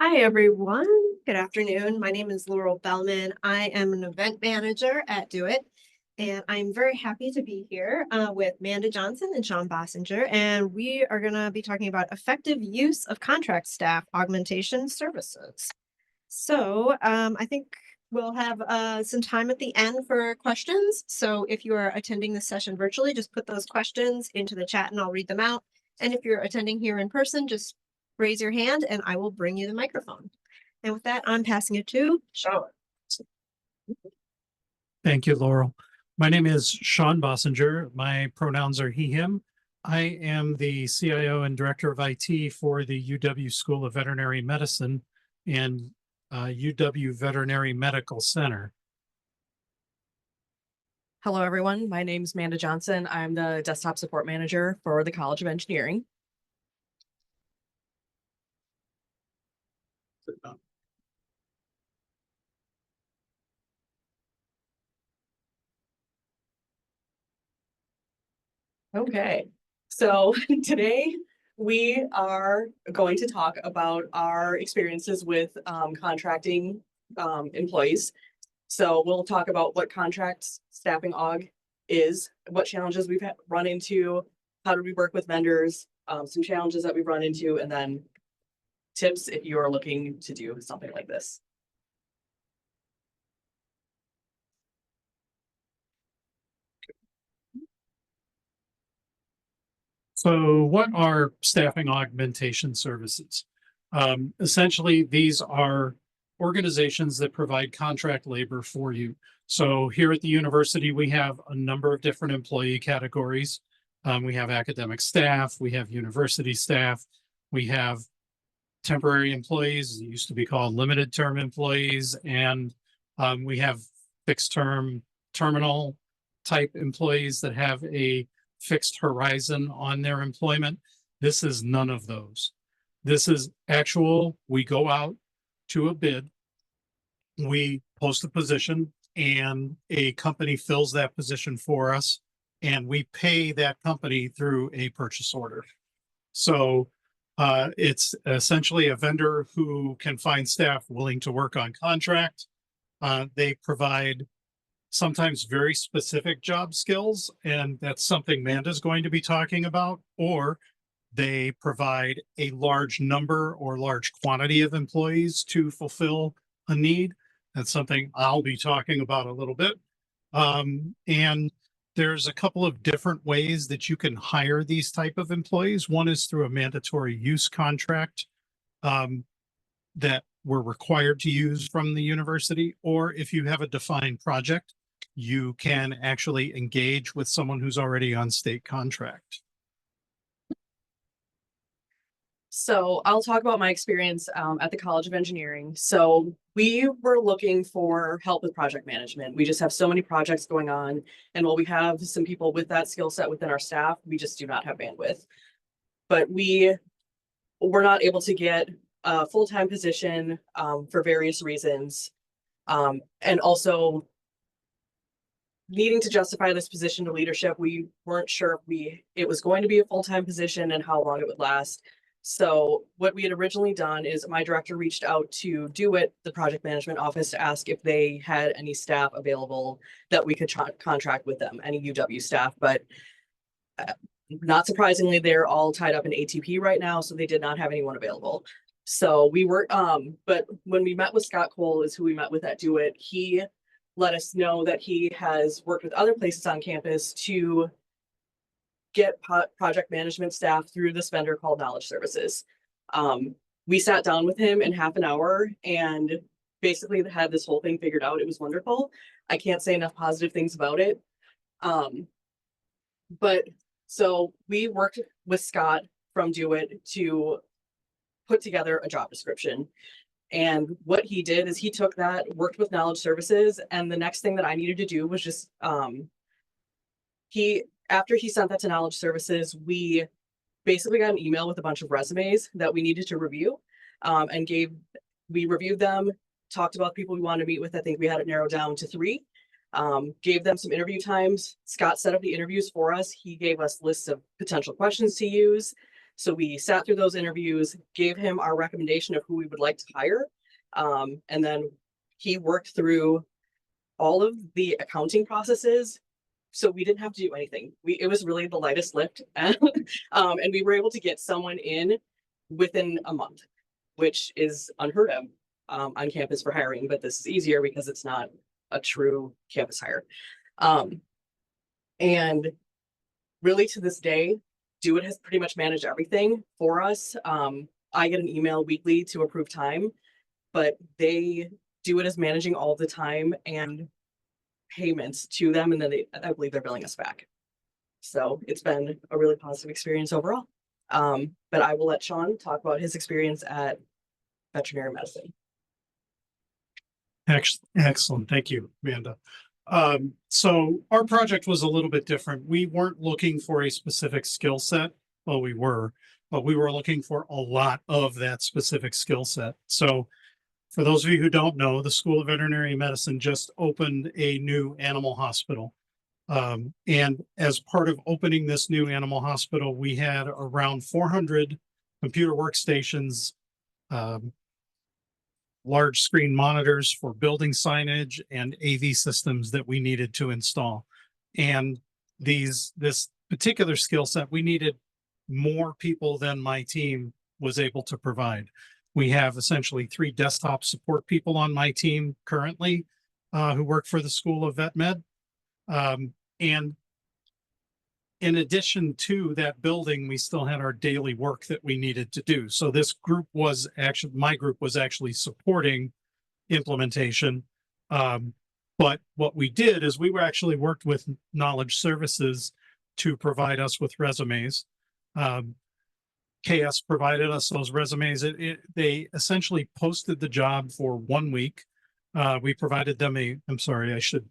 Hi, everyone. Good afternoon. My name is Laurel Bellman. I am an event manager at Do It, and I'm very happy to be here with Manda Johnson and Sean Bossinger, and we are going to be talking about effective use of contract staff augmentation services. So I think we'll have some time at the end for questions. So if you are attending the session virtually, just put those questions into the chat and I'll read them out. And if you're attending here in person, just raise your hand and I will bring you the microphone. And with that, I'm passing it to Sean. Thank you, Laurel. My name is Sean Bossinger. My pronouns are he, him. I am the CIO and Director of IT for the UW School of Veterinary Medicine and UW Veterinary Medical Center. Hello, everyone. My name is Manda Johnson. I'm the desktop support manager for the College of Engineering. Okay, so today we are going to talk about our experiences with contracting employees. So we'll talk about what contract staffing aug is, what challenges we've run into, how do we work with vendors, some challenges that we've run into, and then tips if you are looking to do something like this. So what are staffing augmentation services? Essentially, these are organizations that provide contract labor for you. So here at the university, we have a number of different employee categories. We have academic staff, we have university staff, we have temporary employees, it used to be called limited term employees, and we have fixed term terminal type employees that have a fixed horizon on their employment. This is none of those. This is actual, we go out to a bid, we post a position, and a company fills that position for us, and we pay that company through a purchase order. So it's essentially a vendor who can find staff willing to work on contract. They provide sometimes very specific job skills, and that's something Manda's going to be talking about, or they provide a large number or large quantity of employees to fulfill a need. That's something I'll be talking about a little bit. And there's a couple of different ways that you can hire these type of employees. One is through a mandatory use contract that we're required to use from the university, or if you have a defined project, you can actually engage with someone who's already on state contract. So I'll talk about my experience at the College of Engineering. So we were looking for help with project management. We just have so many projects going on. And while we have some people with that skill set within our staff, we just do not have bandwidth. But we were not able to get a full-time position for various reasons. And also needing to justify this position to leadership, we weren't sure if it was going to be a full-time position and how long it would last. So what we had originally done is my director reached out to Do It, the project management office, to ask if they had any staff available that we could contract with them, any UW staff. But not surprisingly, they're all tied up in ATP right now, so they did not have anyone available. So we were, but when we met with Scott Cole, is who we met with at Do It, he let us know that he has worked with other places on campus to get project management staff through this vendor called Knowledge Services. We sat down with him in half an hour and basically had this whole thing figured out. It was wonderful. I can't say enough positive things about it. But so we worked with Scott from Do It to put together a job description. And what he did is he took that, worked with Knowledge Services, and the next thing that I needed to do was just, after he sent that to Knowledge Services, we basically got an email with a bunch of resumes that we needed to review, and we reviewed them, talked about people we wanted to meet with. I think we had it narrowed down to 3, gave them some interview times. Scott set up the interviews for us. He gave us lists of potential questions to use. So we sat through those interviews, gave him our recommendation of who we would like to hire. And then he worked through all of the accounting processes. So we didn't have to do anything. It was really the lightest lift. And we were able to get someone in within a month, which is unheard of on campus for hiring, but this is easier because it's not a true campus hire. And really to this day, DoIT has pretty much managed everything for us. I get an email weekly to approve time, but DoIT is managing all the time and payments to them, and then I believe they're billing us back. So it's been a really positive experience overall. But I will let Sean talk about his experience at Veterinary Medicine. Excellent. Thank you, Amanda. So our project was a little bit different. We weren't looking for a specific skill set. Well, we were, but we were looking for a lot of that specific skill set. So for those of you who don't know, the School of Veterinary Medicine just opened a new animal hospital. And as part of opening this new animal hospital, we had around 400 computer workstations, large screen monitors for building signage, and AV systems that we needed to install. And this particular skill set, we needed more people than my team was able to provide. We have essentially 3 desktop support people on my team currently who work for the School of Vet Med. And in addition to that building, we still had our daily work that we needed to do. So this group was actually, my group was actually supporting implementation. But what we did is we were actually worked with Knowledge Services to provide us with resumes. KS provided us those resumes. They essentially posted the job for 1 week. We provided them I'm sorry, I should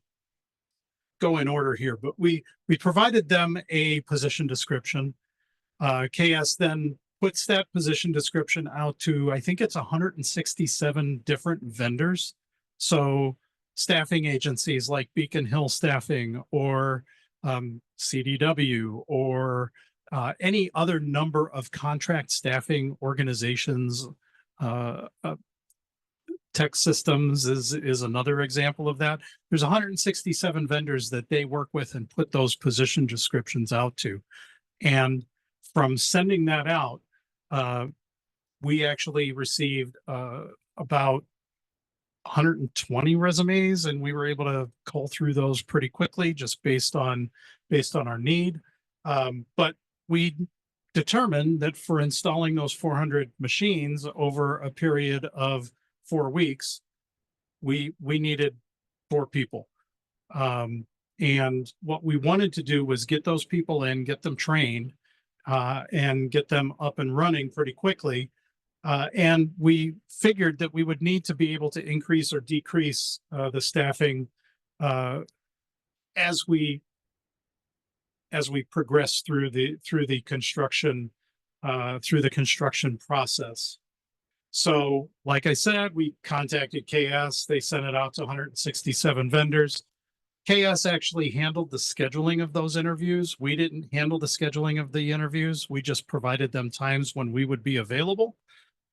go in order here, but we provided them a position description. KS then puts that position description out to, I think it's 167 different vendors. So staffing agencies like Beacon Hill Staffing or CDW or any other number of contract staffing organizations. Tech Systems is another example of that. There's 167 vendors that they work with and put those position descriptions out to. And from sending that out, we actually received about 120 resumes, and we were able to cull through those pretty quickly just based on our need. But we determined that for installing those 400 machines over a period of 4 weeks, we needed 4 people. And what we wanted to do was get those people in, get them trained, and get them up and running pretty quickly. And we figured that we would need to be able to increase or decrease the staffing as we progress through the construction process. So, like I said, we contacted KS. They sent it out to 167 vendors. KS actually handled the scheduling of those interviews. We didn't handle the scheduling of the interviews. We just provided them times when we would be available.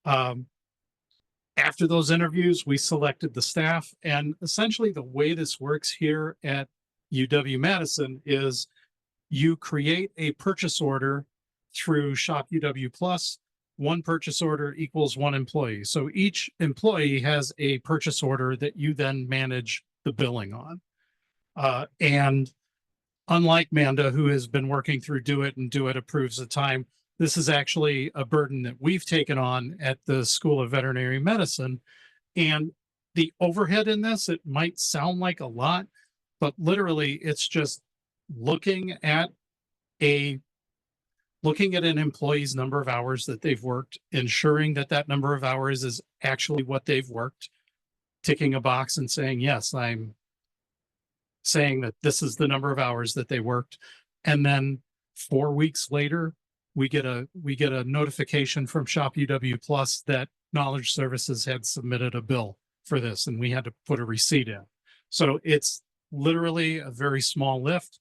After those interviews, we selected the staff. And essentially the way this works here at UW-Madison is you create a purchase order through Shop UW Plus. 1 purchase order equals 1 employee. So each employee has a purchase order that you then manage the billing on. And unlike Manda, who has been working through DoIT and DoIT approves the time, this is actually a burden that we've taken on at the School of Veterinary Medicine. And the overhead in this, it might sound like a lot, but literally it's just looking at an employee's number of hours that they've worked, ensuring that that number of hours is actually what they've worked, ticking a box and saying, yes, I'm saying that this is the number of hours that they worked. And then 4 weeks later, we get a notification from Shop UW Plus that Knowledge Services had submitted a bill for this, and we had to put a receipt in. So it's literally a very small lift.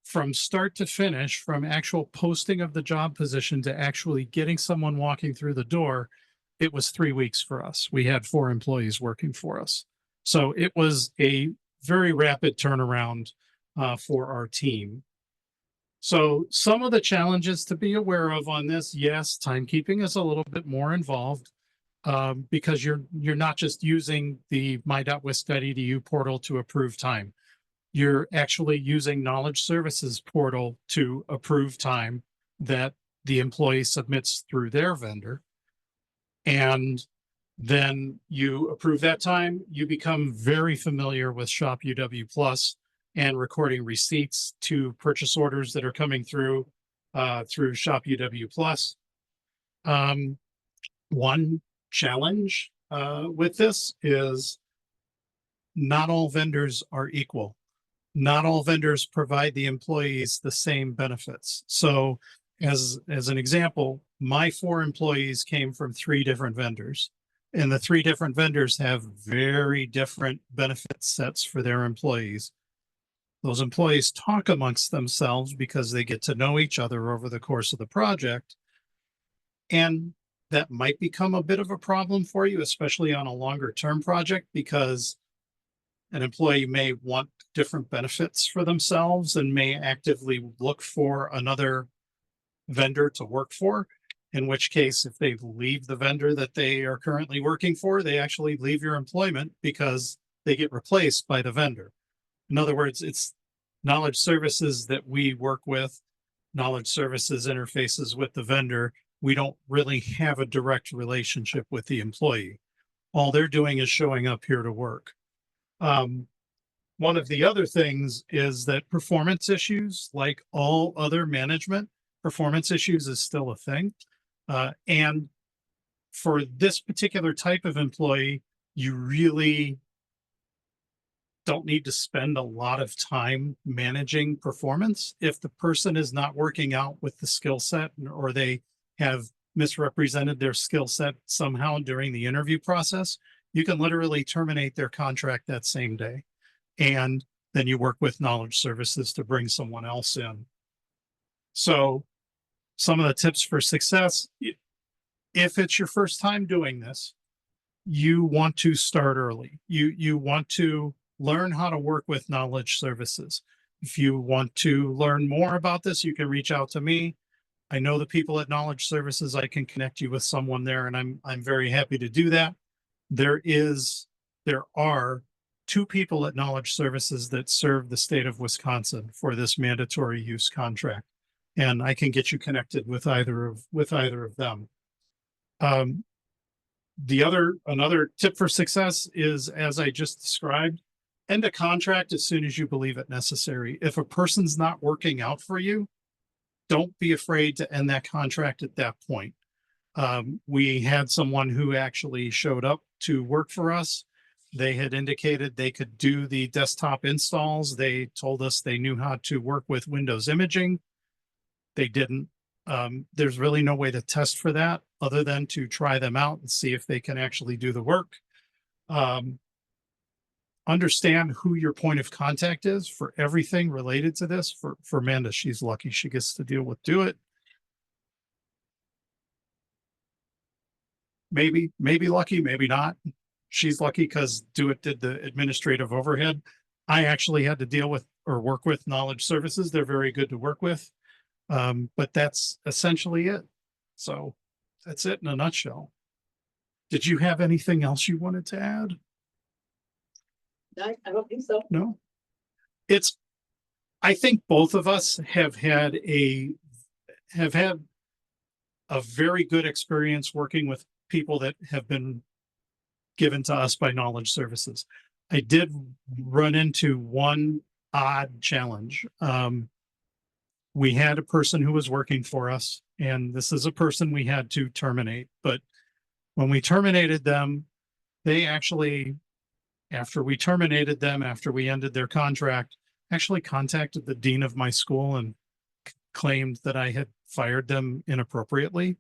from start to finish, from actual posting of the job position to actually getting someone walking through the door, it was 3 weeks for us. We had 4 employees working for us. So it was a very rapid turnaround for our team. So some of the challenges to be aware of on this, yes, timekeeping is a little bit more involved because you're not just using the my.wisc.edu portal to approve time. You're actually using Knowledge Services portal to approve time that the employee submits through their vendor. And then you approve that time, you become very familiar with Shop UW Plus and recording receipts to purchase orders that are coming through through Shop UW Plus. One challenge with this is not all vendors are equal. Not all vendors provide the employees the same benefits. So as an example, my 4 employees came from 3 different vendors, and the 3 different vendors have very different benefit sets for their employees. Those employees talk amongst themselves because they get to know each other over the course of the project. And that might become a bit of a problem for you, especially on a longer term project, because an employee may want different benefits for themselves and may actively look for another vendor to work for. In which case, if they leave the vendor that they are currently working for, they actually leave your employment because they get replaced by the vendor. In other words, it's Knowledge Services that we work with. Knowledge Services interfaces with the vendor. We don't really have a direct relationship with the employee. All they're doing is showing up here to work. One of the other things is that performance issues, like all other management, performance issues is still a thing. And for this particular type of employee, you really don't need to spend a lot of time managing performance. If the person is not working out with the skill set, or they have misrepresented their skill set somehow during the interview process, you can literally terminate their contract that same day. And then you work with Knowledge Services to bring someone else in. So some of the tips for success, if it's your first time doing this, you want to start early. You want to learn how to work with Knowledge Services. If you want to learn more about this, you can reach out to me. I know the people at Knowledge Services. I can connect you with someone there, and I'm very happy to do that. There are 2 people at Knowledge Services that serve the state of Wisconsin for this mandatory use contract, and I can get you connected with either of them. Another tip for success is, as I just described, end a contract as soon as you believe it necessary. If a person's not working out for you, don't be afraid to end that contract at that point. We had someone who actually showed up to work for us. They had indicated they could do the desktop installs. They told us they knew how to work with Windows imaging. They didn't. There's really no way to test for that other than to try them out and see if they can actually do the work. Understand who your point of contact is for everything related to this. For Amanda, she's lucky she gets to deal with Do It. Maybe lucky, maybe not. She's lucky because Do It did the administrative overhead. I actually had to deal with or work with Knowledge Services. They're very good to work with. But that's essentially it. So that's it in a nutshell. Did you have anything else you wanted to add? I don't think so. No. I think both of us have had a very good experience working with people that have been given to us by Knowledge Services. I did run into one odd challenge. We had a person who was working for us, and this is a person we had to terminate. But when we terminated them, they actually, after we ended their contract, actually contacted the dean of my school and claimed that I had fired them inappropriately,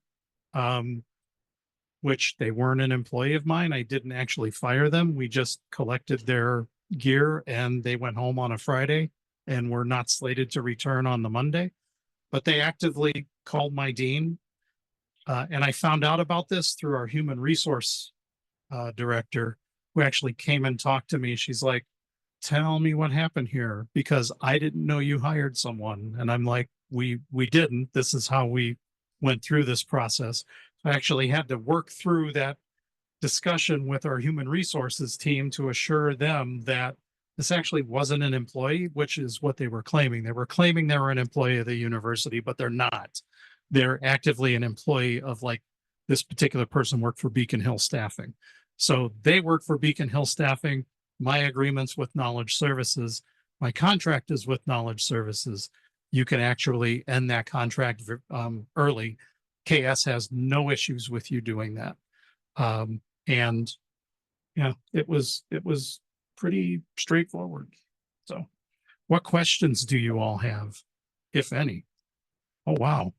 which they weren't an employee of mine. I didn't actually fire them. We just collected their gear and they went home on a Friday. and were not slated to return on the Monday. But they actively called my dean. And I found out about this through our human resource director, who actually came and talked to me. She's like, tell me what happened here, because I didn't know you hired someone. And I'm like, we didn't. This is how we went through this process. I actually had to work through that discussion with our human resources team to assure them that this actually wasn't an employee, which is what they were claiming. They were claiming they were an employee of the university, but they're not. They're actively an employee of, like, this particular person worked for Beacon Hill Staffing. So they work for Beacon Hill Staffing. My agreement's with Knowledge Services. My contract is with Knowledge Services. You can actually end that contract early. KS has no issues with you doing that. And yeah, it was pretty straightforward. So what questions do you all have, if any? Oh, wow.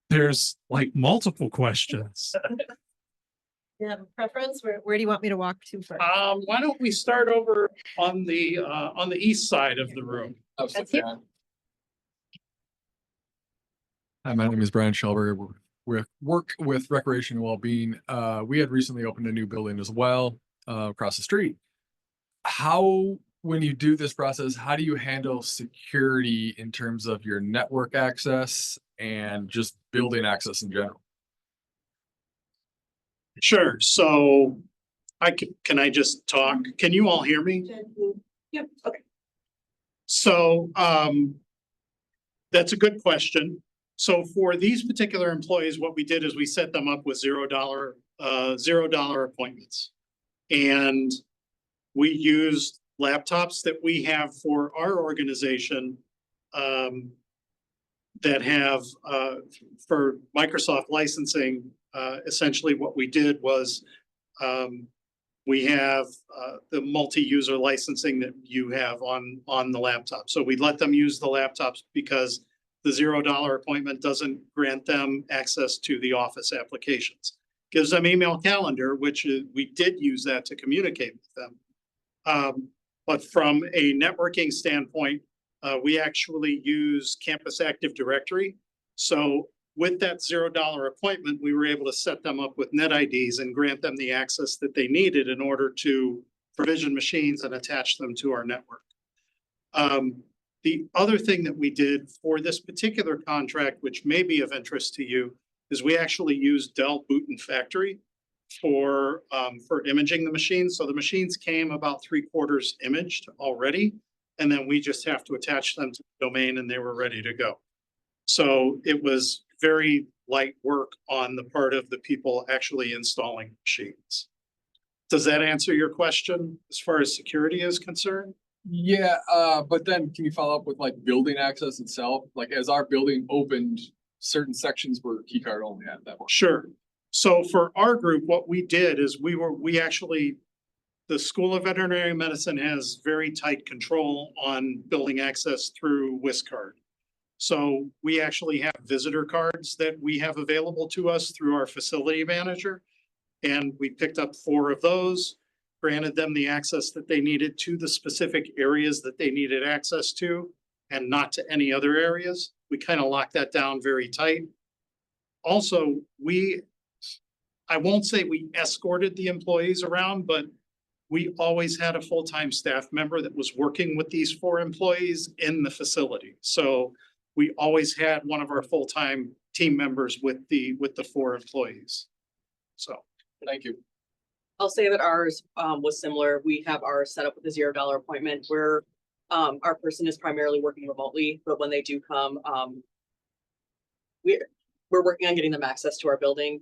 There's like multiple questions. You have a preference? Where do you want me to walk to first? Why don't we start over on the east side of the room? That's you. Hi, my name is Brian Shelberg. We work with recreation and well-being. We had recently opened a new building as well, across the street. When you do this process, how do you handle security in terms of your network access and just building access in general? Sure. So can I just talk? Can you all hear me? Yep, okay. So that's a good question. So for these particular employees, what we did is we set them up with $0 appointments. And we used laptops that we have for our organization that have for Microsoft licensing. Essentially what we did was we have the multi-user licensing that you have on the laptop. So we let them use the laptops because the $0 appointment doesn't grant them access to the Office applications. Gives them email calendar, which we did use that to communicate with them. But from a networking standpoint, we actually use Campus Active Directory. So with that $0 appointment, we were able to set them up with net IDs and grant them the access that they needed in order to provision machines and attach them to our network. The other thing that we did for this particular contract, which may be of interest to you, is we actually used Dell Boot and Factory for imaging the machines. So the machines came about 3/4 imaged already, and then we just have to attach them to the domain and they were ready to go. So it was very light work on the part of the people actually installing machines. Does that answer your question as far as security is concerned? Yeah, but then can you follow up with like building access itself? Like as our building opened, certain sections were key card only at that point. Sure. So for our group, what we did is the School of Veterinary Medicine has very tight control on building access through WIScard. So we actually have visitor cards that we have available to us through our facility manager. And we picked up 4 of those, granted them the access that they needed to the specific areas that they needed access to, and not to any other areas. We kind of locked that down very tight. Also, I won't say we escorted the employees around, but we always had a full-time staff member that was working with these 4 employees in the facility. So we always had one of our full-time team members with the 4 employees. So, Thank you. I'll say that ours was similar. We have ours set up with a $0 appointment where our person is primarily working remotely, but when they do come, we're working on getting them access to our building.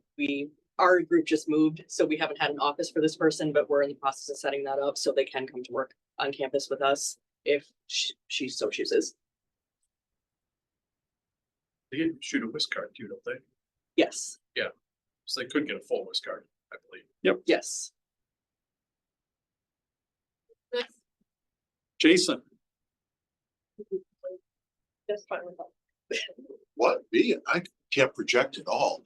Our group just moved, so we haven't had an office for this person, but we're in the process of setting that up so they can come to work on campus with us if she so chooses. they get shoot a WIScard too, don't they? Yes. So they could get a full WIScard, I believe. Yep. Yes. Jason. That's fine with that. What? Me? I can't project at all.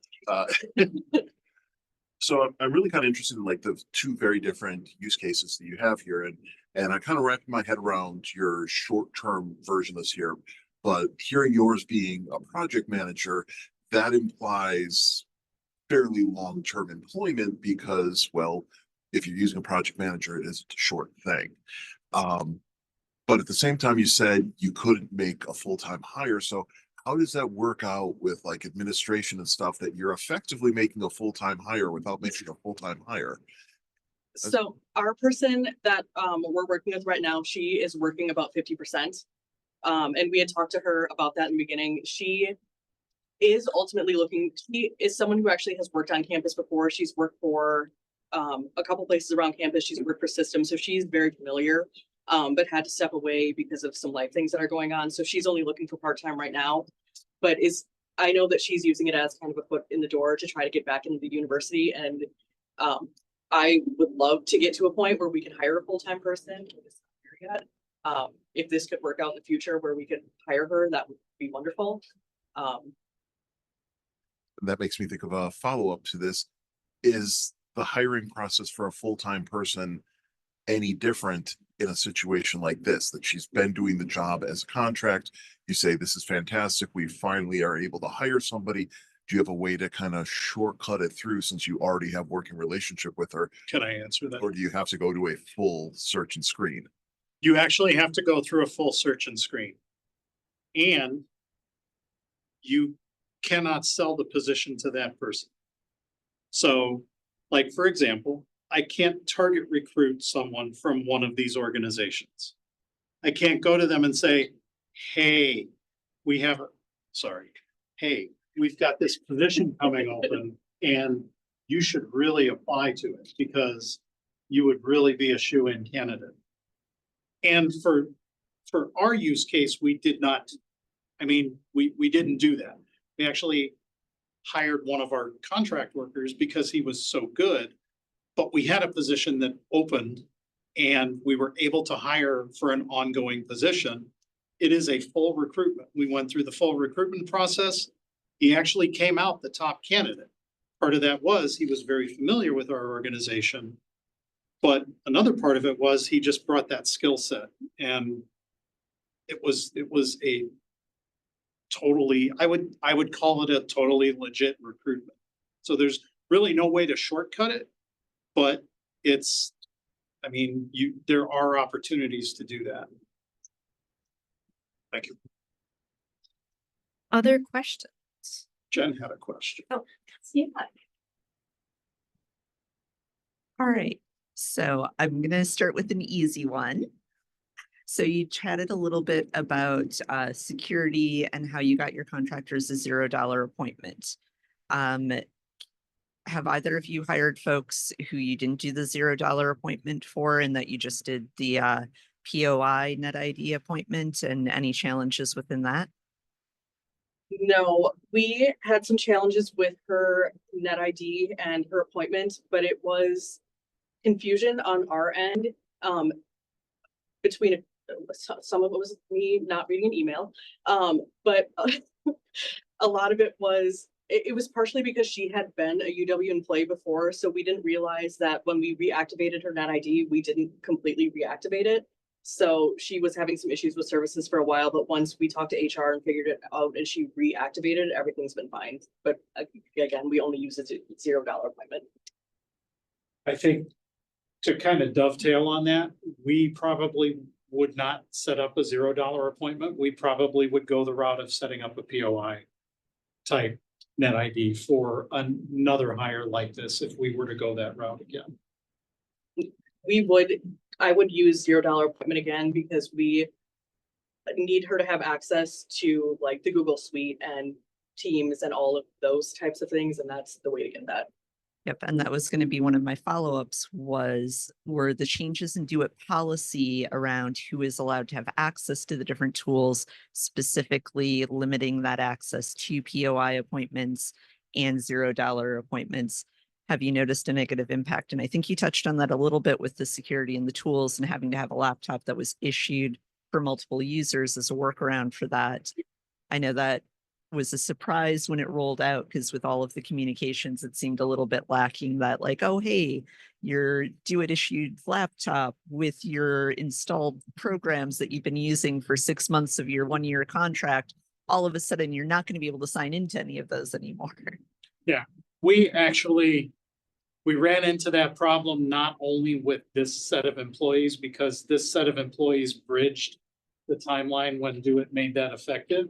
So I'm really kind of interested in like the two very different use cases that you have here, and I kind of wrapped my head around your short-term version of this here. But hearing yours being a project manager, that implies fairly long-term employment because, well, if you're using a project manager, it isn't a short thing. But at the same time, you said you couldn't make a full-time hire. So how does that work out with like administration and stuff that you're effectively making a full-time hire without making a full-time hire? So our person that we're working with right now, she is working about 50%. And we had talked to her about that in the beginning. She is ultimately looking, she is someone who actually has worked on campus before. She's worked for a couple places around campus. She's worked for systems, so she's very familiar, but had to step away because of some life things that are going on. So she's only looking for part-time right now, but I know that she's using it as kind of a foot in the door to try to get back into the university. And I would love to get to a point where we can hire a full-time person. If this could work out in the future where we could hire her, that would be wonderful. That makes me think of a follow-up to this. Is the hiring process for a full-time person any different in a situation like this, that she's been doing the job as a contract? You say, this is fantastic, we finally are able to hire somebody. Do you have a way to kind of shortcut it through since you already have working relationship with her? Can I answer that? Or do you have to go to a full search and screen? You actually have to go through a full search and screen. And you cannot sell the position to that person. So, like, for example, I can't target recruit someone from one of these organizations. I can't go to them and say, hey, we've got this position coming open and you should really apply to it because you would really be a shoo-in candidate. And for our use case, we did not, we didn't do that. We actually hired one of our contract workers because he was so good, but we had a position that opened and we were able to hire for an ongoing position. It is a full recruitment. We went through the full recruitment process. He actually came out the top candidate. Part of that was he was very familiar with our organization, but another part of it was he just brought that skill set, and it was a totally, I would call it a totally legit recruitment. So there's really no way to shortcut it, but there are opportunities to do that. Thank you. Other questions? Jen had a question. Oh, yeah. All right, so I'm going to start with an easy one. So you chatted a little bit about security and how you got your contractors a $0 appointment. Have either of you hired folks who you didn't do the $0 appointment for and that you just did the POI net ID appointment, and any challenges within that? No, we had some challenges with her net ID and her appointment, but it was confusion on our end. Between some of it was me not reading an email, but a lot of it was partially because she had been a UW employee before, so we didn't realize that when we reactivated her net ID, we didn't completely reactivate it. So she was having some issues with services for a while, but once we talked to HR and figured it out and she reactivated, everything's been fine. But again, we only use a $0 appointment. I think to kind of dovetail on that, we probably would not set up a $0 appointment. We probably would go the route of setting up a POI type net ID for another hire like this if we were to go that route again. I would use $0 appointment again because we need her to have access to like the Google Suite and Teams and all of those types of things, and that's the way to get that. Yep, and that was going to be one of my follow-ups were the changes in Do It policy around who is allowed to have access to the different tools, specifically limiting that access to POI appointments and $0 appointments. Have you noticed a negative impact? And I think you touched on that a little bit with the security and the tools and having to have a laptop that was issued for multiple users as a workaround for that. I know that was a surprise when it rolled out, because with all of the communications, it seemed a little bit lacking that like, oh, hey, your Do-It issued laptop with your installed programs that you've been using for 6 months of your 1-year contract, all of a sudden you're not going to be able to sign into any of those anymore. We ran into that problem not only with this set of employees, because this set of employees bridged the timeline when Do-It made that effective.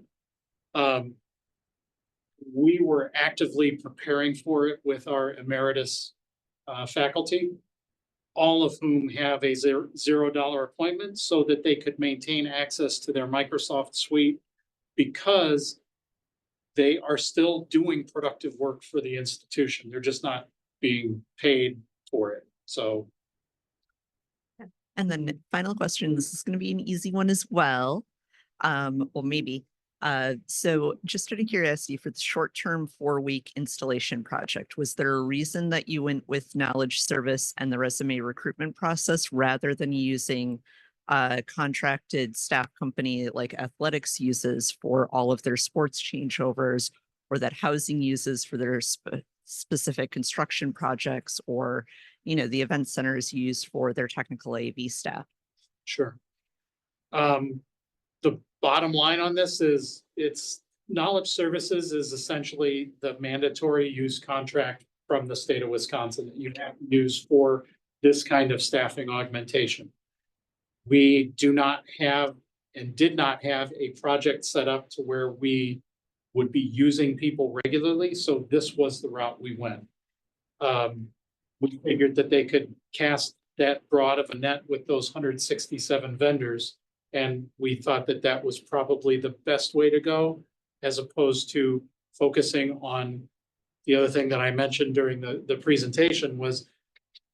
We were actively preparing for it with our emeritus faculty, all of whom have a $0 appointment so that they could maintain access to their Microsoft suite, because they are still doing productive work for the institution. They're just not being paid for it. So. And then final question, this is going to be an easy one as well. Well, maybe. So just out of curiosity, for the short-term 4-week installation project, was there a reason that you went with knowledge service and the resume recruitment process rather than using a contracted staff company like athletics uses for all of their sports changeovers, or that housing uses for their specific construction projects, or, you know, the event centers use for their technical AV staff? Sure. The bottom line on this is it's knowledge services is essentially the mandatory use contract from the state of Wisconsin that you have to use for this kind of staffing augmentation. We do not have and did not have a project set up to where we would be using people regularly. So this was the route we went. We figured that they could cast that broad of a net with those 167 vendors. And we thought that that was probably the best way to go, as opposed to focusing on the other thing that I mentioned during the presentation, was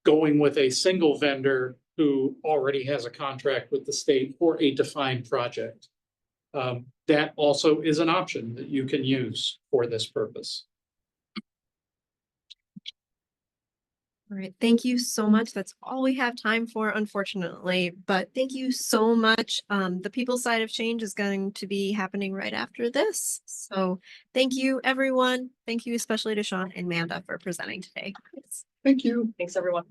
going with a single vendor who already has a contract with the state for a defined project. That also is an option that you can use for this purpose. All right, thank you so much. That's all we have time for, unfortunately, but thank you so much. The people side of change is going to be happening right after this. So thank you, everyone. Thank you especially to Sean and Amanda for presenting today. Thank you. Thanks, everyone.